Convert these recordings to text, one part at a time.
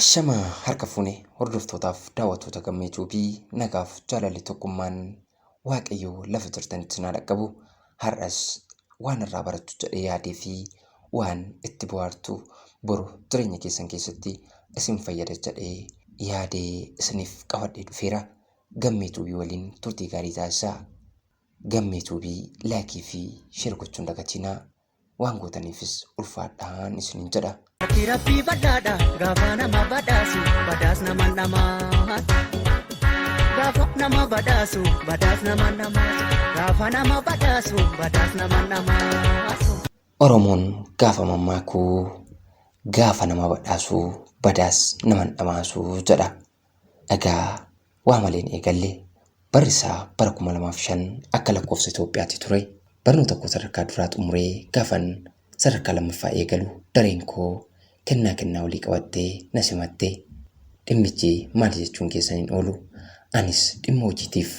Ashama harka fuune hordoftootaaf daawwattoota gammachuu fi nagaaf jaalalli tokkummaan Waaqayyoo lafa jirtanitti na dhaqqabu. Har'as waan irraa barattu jedhee yaadee fi waan itti bohaartu boru jireenya keessan keessatti isin fayyada jedhee yaadee isiniif qabadhee dhufeera. Gammachuu waliin turtii gaarii taasisaa. Gammachuu laayikii fi sheer gochuun dagatinaa. Waan gootaniifis ulfaadhaan isiniin jedha. Rabbii badhaadha gaafa nama badhaasu badhaas nama namaa. Gaafa nama badhaasu badhaas nama namaa. Gaafa nama badhaasu badhaas nama namaa. Oromoon gaafa mammaakuu gaafa nama badhaasu badhaas nama dhamaasu jedha. Egaa waa maleen eegalle barrisaa bara 2005 akka lakkoofsa Itoophiyaatti ture. Barnoota koo sadarkaa duraa xumuree gaafan sadarkaa lammaffaa eegalu dareen koo kennaa walii qabattee na simattee. Dhimmichi maal jechuun keessaniin oolu. Anis dhimma hojiitiif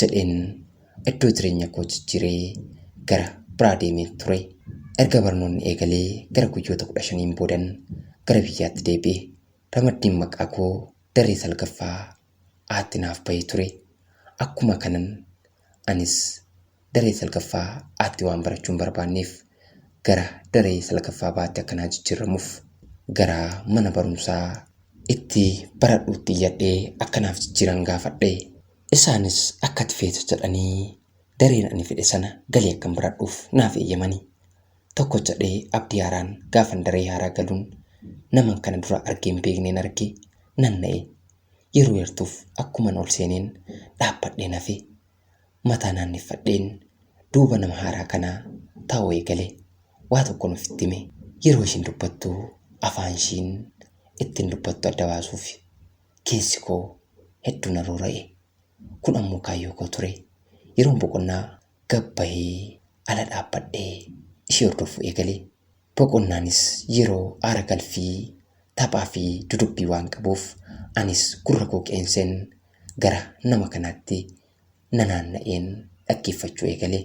jedheen iddoo jireenya koo jijjiiree gara biraa deemee ture. Erga barnoonni eegalee gara guyyoota 15 boodan gara biyyaatti deebi'ee ramaddiin maqaa koo daree salgaffaa aatti naaf bahee ture. Akkuma kanan anis daree salgaffaa aatti waan barachuun barbaanneef gara daree salgaffaa baatti akkanaa jijjiiramuuf gara mana barumsaa itti baradhuutti iyyadhee akkanaaf jijjiiran gaafadhe. Isaanis akkati feeta jedhanii dareen ani fedhe sana galii akkan baradhuuf naaf eeyyamanii. Tokko jedhee abdii haaraan gaafan daree haaraa galuun naman kana dura argee hin beekneen arge nanna'e. Yeroo yartuuf akkuman ol seeneen dhaabbadheen hafe. Mataa naanneffadheen duuba nama haaraa kanaa taa'uu eegale. Waa tokko nuuf itti hime. Yeroo ishiin dubbattu afaan ishiin ittiin dubbattu adda baasuuf keessi koo hedduu na roora'e. Kun ammoo kaayyoo koo ture. Yeroon boqonnaa gabbahee ala dhaabbadhee ishee hordofuu eegale. Boqonnaanis yeroo aara galfii taphaa fi dudubbii waan qabuuf anis gurra koo qeenseen gara nama kanaatti nanaanna'een dhaggeeffachuu eegale.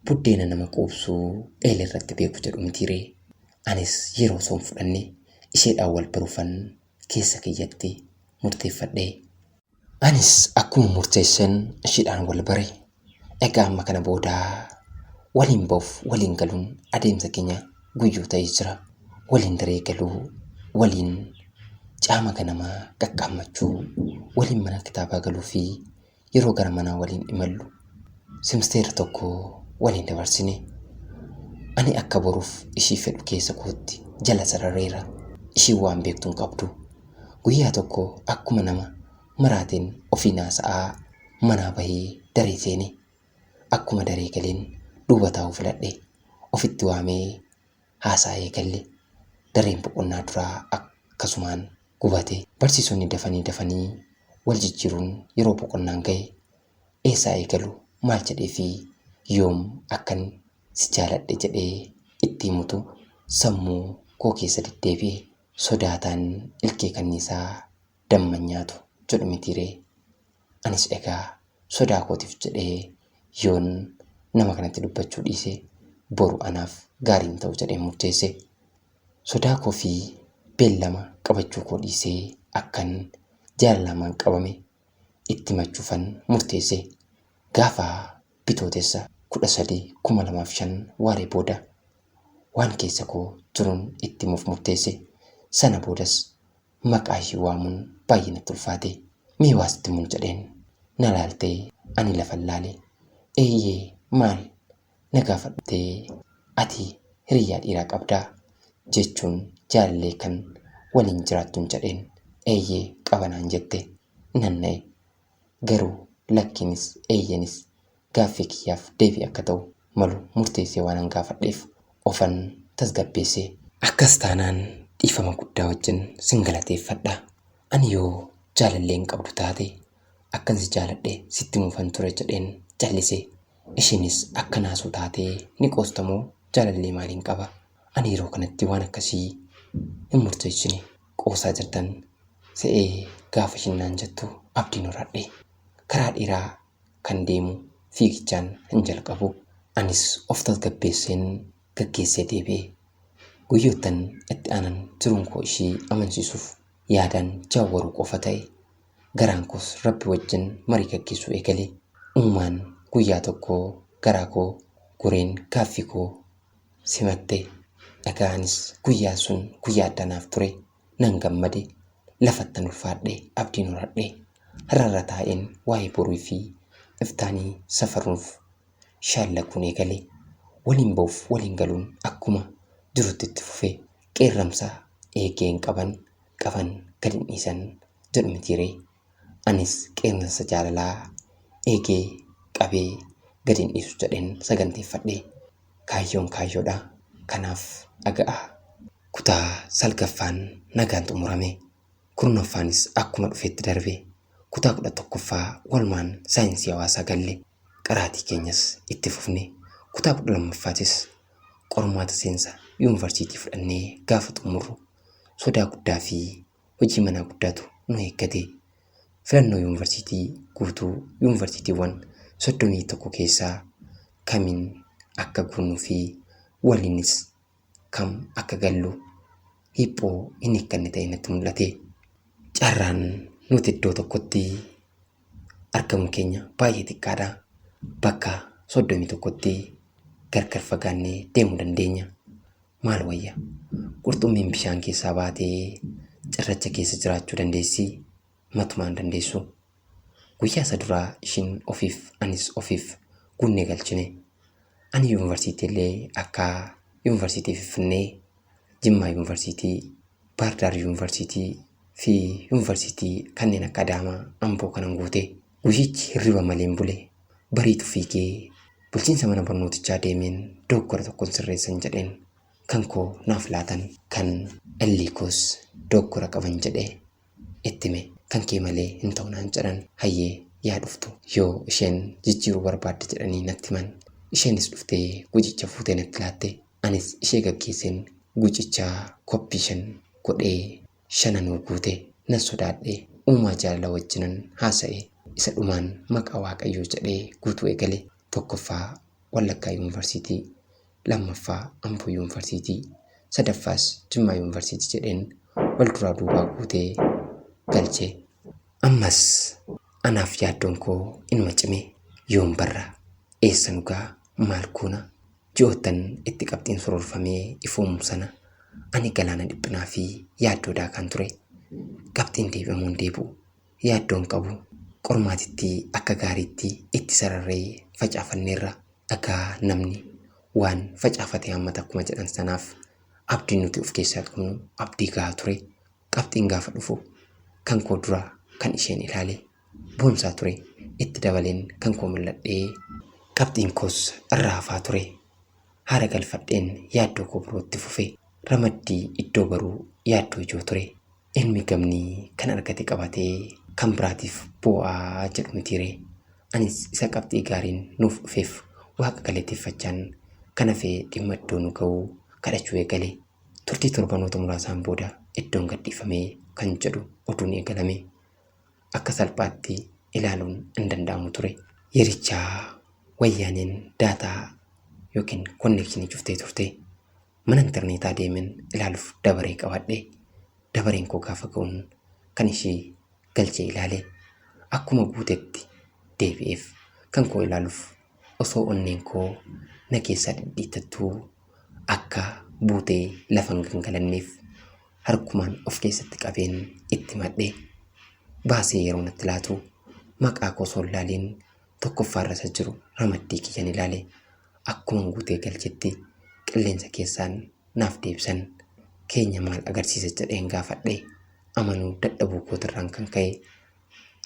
Buddeena nama quubsuu eela irratti beeku jedhu mitiiree. Anis yeroo soon fudhanne isheedhaan wal baruufan keessa kiyyatti murteeffadhe. Anis akkuma murteessan isheedhaan wal bare. Egaa amma kana boodaa waliin ba'uuf waliin galuun adeemsa keenya guyyuu ta'ee jira. Waliin daree galuu, waliin caama ganamaa qaqqaammachuu, waliin mana kitaabaa galuu fi yeroo gara manaa waliin imallu simsteera tokko waliin dabarsine. Ani akka boruuf ishii fedhu keessa kootti jala sarareera. Ishii waan beektuun qabdu. Guyyaa tokko akkuma nama maraateen ofii naasa'aa manaa bahee daree seene. Akkuma daree galeen duuba taa'uu filadhe. Ofitti waamee haasaa eegalle. Dareen boqonnaa duraa akkasumaan gubate. Barsiisonni dafanii wal jijjiiruun yeroo boqonnaan ga'e eessaa eegalu maal jedhee fi yoom akkan si jaaladhe jedhee itti himutu sammuu koo keessa deddeebi'e. Sodaataan ilkee kanniisaa damma nyaatu jedhu mitiiree. Anis egaa sodaa kootiif jedhee yoon nama kanatti dubbachuu dhiise boru anaaf gaariin ta'u jedhee murteesse. Sodaa koo fi beellama qabachuu koo dhiisee akkan jaalalaan qabame itti machuufan murteesse. Gaafa bitootessa 13/2005 waaree booda waan keessa koo turuun itti muuf murteesse. Sana boodas maqaa ishii waamuun baay'ee natti ulfaate. Mee waasitti mun jedheen na laaltee ani lafa laale. Eeyyee maal na gaafadhee ati hiriyaa dhiiraa qabdaa jechuun jaalallee kan waliin jiraattuun jedheen. Eeyyee qabanaan jette nanna'e. Garuu lakkiinis eeyyenis gaaffii kiyyaaf deebii akka ta'u malu murteessee waan gaafadheef ofan tasgabbeesse. Akkas taanaan dhiifama guddaa wajjin sin galateeffadha. Ani yoo jaalalleen qabdu taate akkan si jaaladhe sitti muufan ture jedheen callise. Ishiinis akka naasuu taatee ni qoostamoo jaalallee maaliin qaba? Ani yeroo kanatti waan akkasii hin murteessine. Qoosaa jirtan se'ee gaafa shinnaan jettu abdiin horadhe. Karaa dheeraa kan deemu fiigichaan hin jalqabu. Anis of tasgabbeesseen gaggeessee deebi'e. Guyyoottan itti aanan jiruun koo ishii amansiisuuf yaadaan jaawwaruu qofa ta'e. Garaan koos Rabbi wajjin marii gaggeessuu eegale. Uumaan guyyaa tokko garaa koo goreen gaaffii koo simatte. Dhaga'anis guyyaa sun guyyaa addanaaf ture. Nan gammade, lafattan ulfaadhe, abdiin horadhe. Har'arra taa'een waa'ee boruu fi iftaanii safaruuf shaallaguun eegale. Waliin ba'uuf waliin galuun akkuma jirutti itti fufee qeerramsa eegeen qaban gadi hin dhiisan jedhu mitiiree. Anis qeerransa jaalalaa eegee qabee gadi hin dhiisu jedheen saganteeffadhe. Kaayyoon kaayyoodha. Kanaaf dhaga'a. Kutaa salgaffaan nagaan xumurame. Kurnaffaanis akkuma dhufeetti darbe. Kutaa 11ffaa walumaan saayinsii hawaasaa galle. Qaraatii keenyas itti fufne. Kutaa 12ffaatis qormaata seensa yuunivarsiitii fudhannee gaafa xumurru sodaa guddaa fi hojii manaa guddaatu nu eeggate. Filannoo yuunivarsiitii guutuu yuunivarsiitiiwwan 31 keessaa kamiin akka guunnuu fi waliinis kam akka gallu hiphoo hin eegganne ta'e natti mul'ate. Carraan nuti iddoo tokkotti argamu keenya baay'ee xiqqaadha. Bakka 31tti gargar fagaannee deemuu dandeenya. Maal wayya? Qurxummiin bishaan keessaa baatee cirracha keessa jiraachuu dandeessi? Matumaan dandeessu. Guyyaa isa duraa ishiin ofiif anis ofiif guunnee galchine. Ani yuunivarsiitii illee akka yuunivarsiitii Finfinnee, Jimmaa yuunivarsiitii, Baardaar yuunivarsiitii fi yuunivarsiitii kanneen akka Adaamaa, Amboo kanan guute. Guyyichi hirriba malee hin bule. Bariitu fiigee bulchiinsa mana barnootichaa deemeen dogoggora tokkoon sirreessan jedheen. Kan koo naaf laatan kan illee koos dogoggora qaban jedhee itti hime. Kan kee malee hin ta'u naan jedhan. Hayyee yaa dhuftu yoo isheen jijjiiruu barbaadde jedhanii natti himan. Isheenis dhuftee gujicha fuutee natti laatte. Anis ishee gaggeesseen gujicha koppii 5 godhee 5 guute. Nan sodaadhee uumaa jaalala wajjinan haasa'e. Isa dhumaan maqaa Waaqayyoo jedhee guutuu eegale. 1ffaa Wallaggaa yuunivarsiitii, 2ffaa Amboo yuunivarsiitii, 3ffaas Jimmaa yuunivarsiitii jedheen wal duraa duubaa guutee galche. Ammas anaaf yaaddoon koo inuma cime. Yoon barra eessa nugaa maal goona? Ji'oottan itti qabxiin sororfamee ifoomu sana ani galaana dhiphinaa fi yaaddoodhaa kan ture. Qabxiin deebi'amuun deebi'u yaaddoon qabu. Qormaatitti akka gaariitti itti sararree facaafanneerra. Dhagaa namni waan facaafate hammata akkuma jedhan sanaaf abdiin nuti of keessaa qabnu abdii gahaa ture. Qabxiin gaafa dhufu kan koo dura kan isheen ilaale boonsaa ture. Itti dabaleen kan koo mul'adhee qabxiin koos irraa hafaa ture. Haara galfadheen yaaddoo koo birootti fufe. Ramaddii iddoo baruu yaaddoo ijoo ture. Ilmi gamnii kan argate qabatee kan biraatiif bu'aa jedhu mitiiree. Anis isa qabxii gaariin nuuf dhufeef Waaqa galateeffachaan kan hafee dhimma iddoo nu ga'uu kadhachuu eegale. Turtii torbanoota muraasaan booda iddoon gadhiifamee kan jedhu oduun eegalame. Akka salphaatti ilaaluun hin danda'amu ture. Yerichaa wayyaaneen daataa yookiin konnekshinii cuftee turte. Mana intarneetaa deemeen ilaaluuf dabaree qabadhe. Dabareen koo gaafa ga'uun kan ishee galchee ilaale. Akkuma guutetti deebi'eef kan koo ilaaluuf osoo onneen koo na keessaa dhidhiitattuu akka buutee lafan gangalanneef harkumaan of keessatti qabeen itti madhee. Baasee yeroo natti laatu maqaa koo osoo ilaaliin 1ffaarra isa jiru ramaddii kiyyan ilaale. Akkuma guutee galchetti qilleensa keessaan naaf deebisan. Keenya maal agarsiisa jedheen gaafadhe. Amanuu dadhabuu kootirraan kan ka'e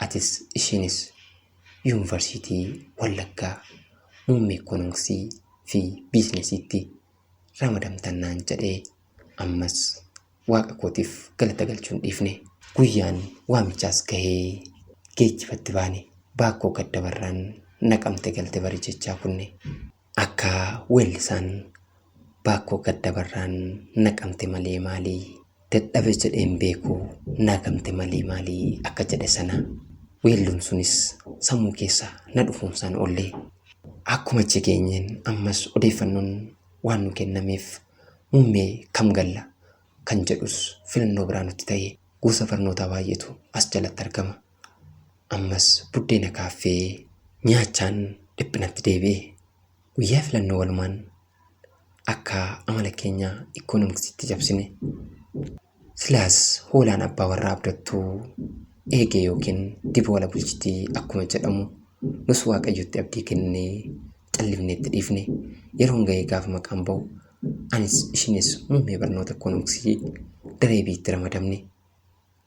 atis isheenis yuunivarsiitii Wallaggaa muummee ikoonomiksii fi biizinesiitti ramadamtan naan jedhee. Ammas Waaqa kootiif galata galchuun dhiifne. Guyyaan waamichaas gahee geejjibatti baane. Baakkoo gaddabarraan naqamte galte bari jechaa kunne. Akka weellisaan baakkoo gaddabarraan naqamte malee maalii dadhabe jedheen beeku naqamte malee maalii akka jedhe sana weelluun sunis sammuu keessa na dhufuumsaan ollee. Akkuma jigeenyeen ammas odeeffannoon waan nu kennameef muummee kam galla kan jedhus filannoo biraa nutti ta'e. gosa barnootaa baay'eetu as jalatti argama. Ammas buddeena kaaffee nyaachaan dhiphinatti deebi'e. Guyyaa filannoo walumaan akka amala keenya ikoonomiksitti cabsine. Silaas hoolaan abbaa warraa abdattuu eegee yookiin diba wala bulchitii akkuma jedhamu nus waaqayyotti abdii kennee callifnee itti dhiifne. Yeroon ga'ee gaafa maqaan ba'u anis ishinis muummee barnoota ikoonomiksii daree biitti ramadamne.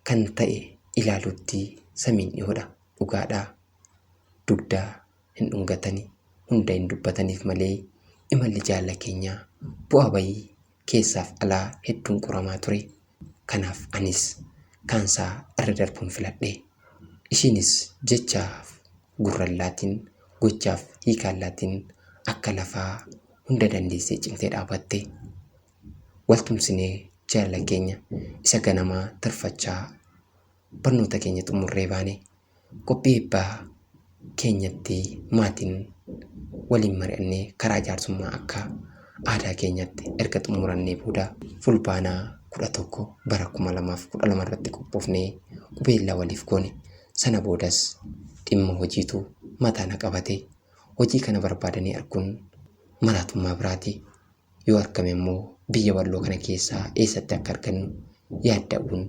Kan ta'e ilaaluutti samiin dhiyoodha, dhugaadhaa. Dugdaa hin dhungatanii, hunda hin dubbataniif malee imalli jaalla keenyaa bu'aa bayii keessaaf alaa hedduun qoramaa ture. Kanaaf anis kaansaa irra darbuun filadhe. Ishiinis jechaaf gurrallaatiin, gochaaf hiikaallaatiin akka lafaa hunda dandeessee cimtee dhaabatte. Waltumsinee jaalala keenya isa ganamaa tarfachaa barnoota keenya xumurree baane. Qophii eebbaa keenyatti maatiin waliin mari'annee karaa jaarsummaa akka aadaa keenyatti erga xumurannee booda fulbaanaa 11 bara 2012 irratti qophoofnee qubeellaa waliif goone. Sana boodas dhimma hojiitu mataa na qabate. Hojii kana barbaadanii arguun maraatummaa biraati. Yoo argame immoo biyya bal'oo kana keessaa eessatti akka argannu yaadda'uun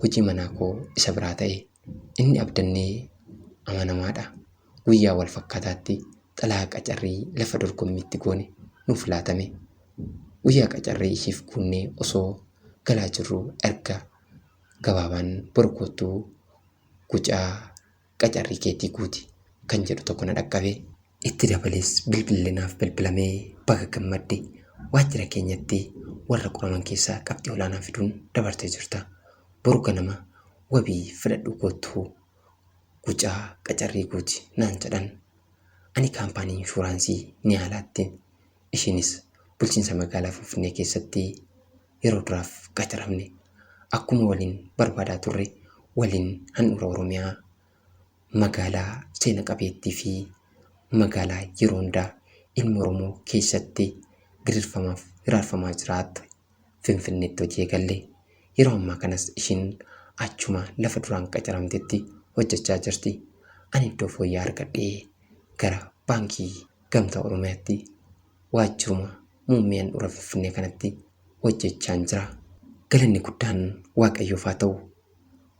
hojii manaa koo isa biraa ta'e. Inni abdannee amanamaadha. Guyyaa wal fakkaataatti xalaa qacarrii lafa dorgommiitti goone nuuf laatame. Guyyaa qacarrii ishiif kunnee osoo galaa jirru erga gabaabaan borkootuu gucaa qacarrii keetii guuti kan jedhu tokko na dhaqqabe. Itti dabalees bilbillinaaf bilbilamee baga gammadde waajjira keenyatti warra qoraman keessaa qabxii olaanaa fiduun dabartee jirta. Boru ganama wabii fudhadhu kottuu gucaa qacarrii guuti naan jedhan. Ani kaampaanii inshuraansii Niyaalaatti, ishiinis bulchiinsa magaalaa Finfinnee keessatti yeroo duraaf qacaramne. Akkuma waliin barbaadaa turre waliin handhuura Oromiyaa magaalaa seena qabeettii fi magaalaa yeroo hundaa ilma Oromoo keessatti diriirfamaaf hiraarfamaa jiraatu Finfinneetti hojii eegalle. Yeroo ammaa kanas ishiin achuma lafa duraan qacaramtetti hojjechaa jirti. Ani iddoo fooyya'aa argadhee gara baankii Gamtaa Oromiyaatti waajjiruma muummee handhuura Finfinnee kanatti hojjechaan jira. Galanni guddaan Waaqayyoof haa ta'u.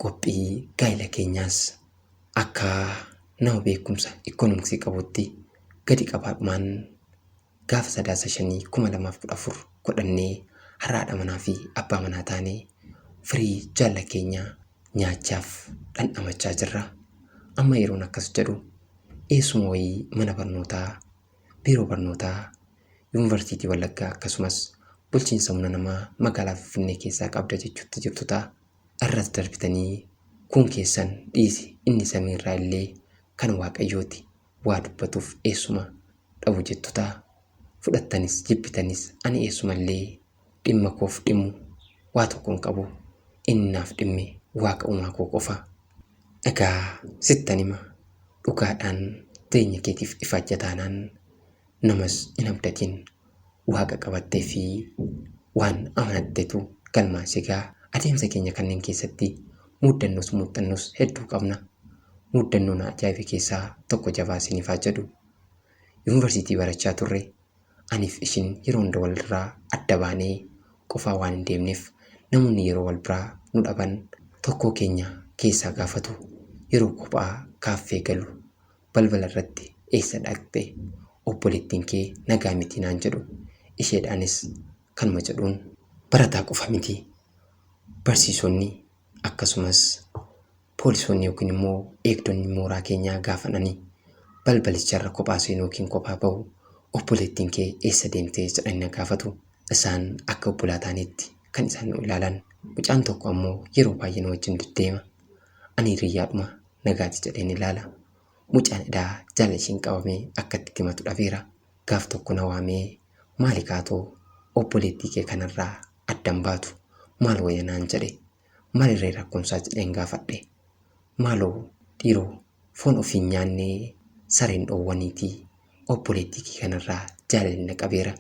Qophii gaa'ela keenyaas akka nama beekumsa ikoonomiksii qabutti gadi qabaadhumaan gaafa 9/5/2014 godhannee har'aadha manaa fi abbaa manaa taanee firii jaalla keenyaa nyaachaaf dhandhamachaa jirra. Amma yeroon akkas jedhu eessuma wayii mana barnootaa, biiroo barnootaa, yuunivarsiitii Wallaggaa akkasumas bulchiinsa humna namaa magaalaa Finfinnee keessaa qabda jechuutti jirtu ta'a. Irras darbitanii kun keessan dhiisi inni samiirraa illee kan Waaqayyooti waa dubbatuuf eessuma dhabu jettu ta'a. Fudhattanis jibbitanis ani eessuma illee dhimma koof dhimmu waa tokkoon qabu. Inni naaf dhimme Waaqa uumaa koo qofa. Egaa sittan hima dhugaadhaan teenya keetiif ifaajja taanaan namas hin abdatiin Waaqa qabattee fi waan amanatteetu galmaan sigaa. Adeemsa keenya kanneen keessatti muuxannus hedduu qabna. Muuxannoon ajaa'ibaa keessaa tokko jabaa isiniif haa jedhu. Yuunivarsiitii barachaa turre. Aniif ishiin yeroo hunda walirraa adda baanee qofaa waan hin deemneef namoonni yeroo wal biraa nu dhaban tokkoo keenya keessaa gaafatu. Yeroo kophaa kaaffee galu balbala irratti eessa dhaqxe obboleettiin kee nagaa miti naan jedhu. Isheedhaanis kanuma jedhuun barataa qofa miti. Barsiisonni akkasumas poolisoonni yookiin immoo eegdonni mooraa keenyaa gaafananii balbalicharra kophaa seenuu yookiin kophaa bahu obboleettiin kee eessa deemtee jedhanii na gaafatu. Isaan akka obbolaa ta'anitti kan isaan nu ilaalan. Mucaan tokko ammoo yeroo baay'ee nu wajjin deddeema. Ani hiriyyaadhuma nagaati jedheen ilaala. Mucaan edaa jaalala ishiin qabamee akka itti himatu dhabeera. Gaaf tokko na waamee maali kaatoo obboleettii kee kanarraa addan baatu maal wayya naan jedhe. Maalirree rakkoonsaa jedheen gaafadhe. Maaloo dhiiroo foon ofiin nyaannee sareen dhoowwaniitii obboleettii kee kanarraa jaalalli na qabeera.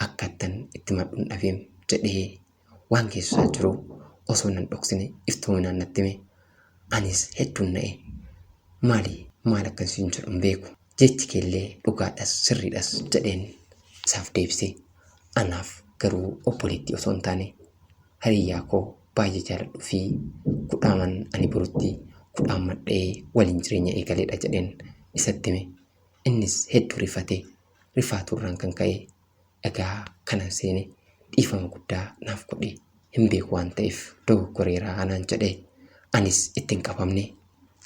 Akkattan itti madhuun dhabeem jedhee waan keessaa jiru osoo nan dhoksine iftoominaan natti hime. Anis hedduun na'e. Maal akkasiin jedhu beeku. Jechi keellee dhugaadhas sirriidhas jedheen isaaf deebise. Anaaf garuu obboleettii osoo hin taane hariyyaa koo baay'ee jaaladhu fi kudhaaman ani birutti kudhaammadhee waliin jireenya eegaleedha jedheen isatti hime. Innis hedduu rifaaturraan kan ka'e egaa kanan seene dhiifama guddaa naaf godhe hin beeku waan ta'eef dogoggoreeraa anaan jedhe. Anis ittiin qabamne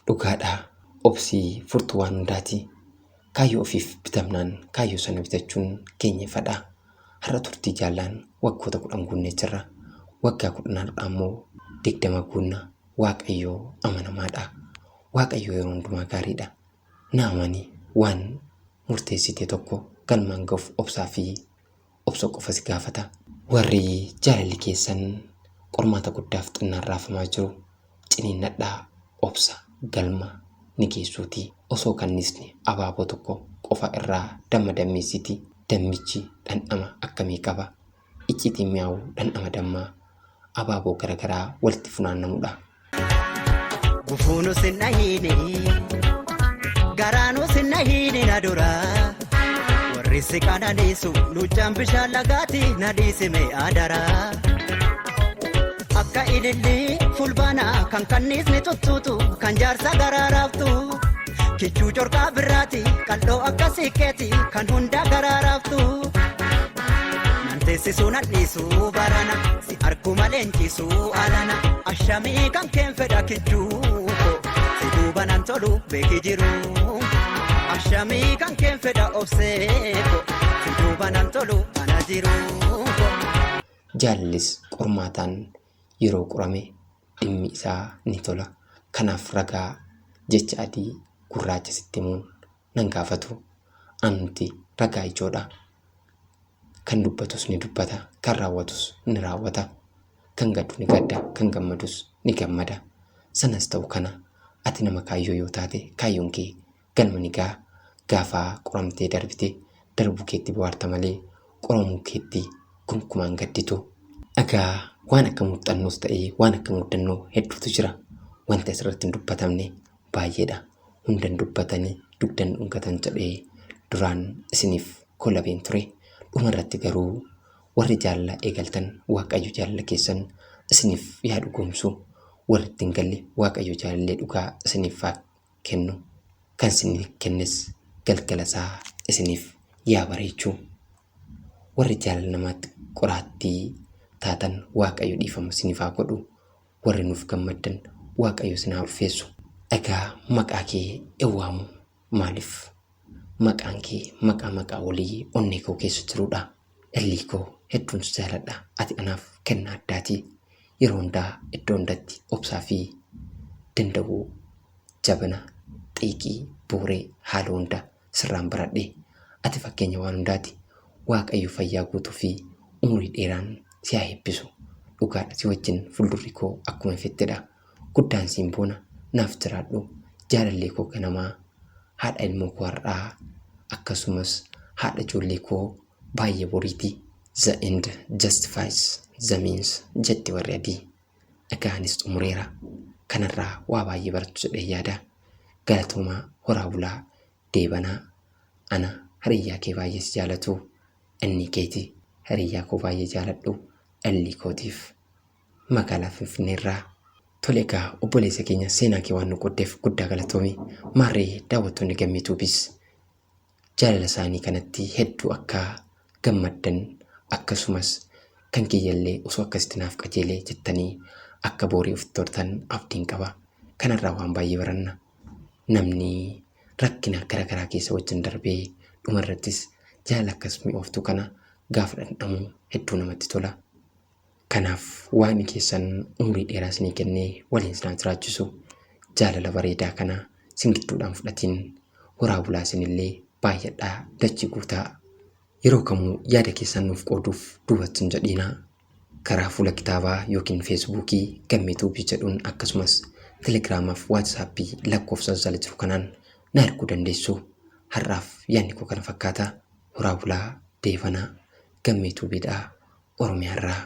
dhugaadhaa obsii furtuu waan hundaati. Kaayyoo ofiif bitamnaan kaayyoo sana bitachuun keenya fadhaa. Har'a turtii jaallaan waggoota 10 guunnee jirra. Waggaa 10 ammoo 20 guunna. Waaqayyoo amanamaadha. Waaqayyoo yeroo hundumaa gaariidha. Na amani waan murteessite tokko galmaan ga'uuf obsaa fi obsa qofa si gaafata. Warri jaalalli keessan qormaata guddaaf xinnaan raafamaa jiru ciniinnadhaa obsa galma ni geessuuti. Osoo kannisni abaaboo tokko qofa irraa damma dammeessiti. Dammichi dhandhama akkamii qaba? Icciitiin mi'aawu dhandhama dammaa abaaboo garagaraa walitti funaannamudha. Gufuunu sinna hiini garaanu sinna hiini na dura warri si qananiisu luuccaan bishaan lagaati na dhiisime adara. Akka ilillii fulbaana kan kanniisni tuttuutu kan jaarsa garaaraaftu. Kichuu corqaa birraati qal'oo akka siqqeeti kan hunda garaaraaftu. Nan teessisuu nan dhiisuu barana si argu malee nchiisuu alana. Ashamii kan keen fedha kichuu ko si duuba nan tolu beeki jiru. Ashamii kan keen fedha obsee ko si duuba nan tolu ana jiru. Jaalallis qormaataan yeroo qorame dhimmi isaa ni tola. Kanaaf ragaa jecha adii gurraacha sitti himuun nan gaafatu. Anuti ragaa ijoodha. Kan dubbatus ni dubbata, kan raawwatus ni raawwata. Kan gaddu ni gadda, kan gammadus ni gammada. Sanas ta'u kana ati nama kaayyoo yoo taate kaayyoon kee galma ni ga'a. Gaafaa qoramtee darbite darbuu keetti bohaarta malee qoramuu keetti gonkumaan gadditu. Egaa waan akka muuxannoos ta'ee waan akka mudannoo hedduutu jira. Wanti asirratti hin dubbatamne baay'eedha. Hundan dubbatanii dugdan dhungatan jedhee duraan isiniif kolabeen ture. Dhumarratti garuu warri jaalala eegaltan waaqayyo jaalala keessan isiniif yaa dhugoomsu. Warri ittiin galle waaqayyo jaalallee dhugaa isiniif haa kennu. Kan isiniif kennes galgala isaa isiniif yaa bareechuu. Warri jaalala namaatti qoraattii taatan waaqayyo dhiifama isiniif haa godhu. Warri nuuf gammaddan waaqayyo isin haa ulfeessu. Egaa maqaa kee ewwaamu maaliif? Maqaan kee maqaa walii onnee koo keessa jirudha. Illee koo hedduun jaaladha. Ati anaaf kennaa addaati. Yeroo hundaa iddoo hundatti obsaa fi danda'uu jabana xiiqii booree haala hunda sirraan baradhe. Ati fakkeenya waan hundaati. Waaqayyo fayyaa guutuu fi umurii dheeraan si haa eebbisu. Dhugaadha si wajjin fuuldurri koo akkuma fettedha. Guddaan siin boona. Naaf jiraadhu jaalallee koo ganamaa haadha ilmoo koo har'aa akkasumas haadha ijoollee koo baay'ee boriiti. The end justifies the means jetti warri adii. Dhagaanis xumureera. Kanarraa waa baay'ee barachuu jedhee yaada. Galatoomaa horaa bulaa deebanaa. Ana hariyyaa kee baay'ee si jaalatu. Inni keeti hariyyaa koo baay'ee jaaladhu. Illee kootiif magaalaa Finfinneerraa. Tole egaa obboleessa keenya seenaa kee waan nu qoddeef guddaa galatoomi. Maarree daawwattoonni gammiituubis jaalala isaanii kanatti hedduu akka gammaddan akkasumas kan kiyyallee osoo akkasitti naaf qajeelee jettanii akka boorii ofitti tortan abdiin qaba. Kanarraa waan baay'ee baranna. Namni rakkina garaagaraa keessa wajjin darbee dhumarrattis jaalala akkas mi'ooftu kana gaafa dhandhamu hedduu namatti tola. Kanaaf waan keessan umurii dheeraa isinii kennee waliin isinaa jiraachisu jaalala bareedaa kana isin gidduudhaan fudhatiin horaa bulaa isinillee baay'adhaa dachii guutaa. Yeroo kamuu yaada keessan nuuf qooduuf duubatti hin jedhiinaa. Karaa fuula kitaabaa yookiin feesbuukii gammiituubii jedhuun akkasumas telegiraamaaf waatsaappii lakkoofsa jala jiru kanaan na arguu dandeessu. Har'aaf yaadni koo kana fakkaata. Horaa bulaa deebanaa gammiituubiidhaa Oromiyaarraa.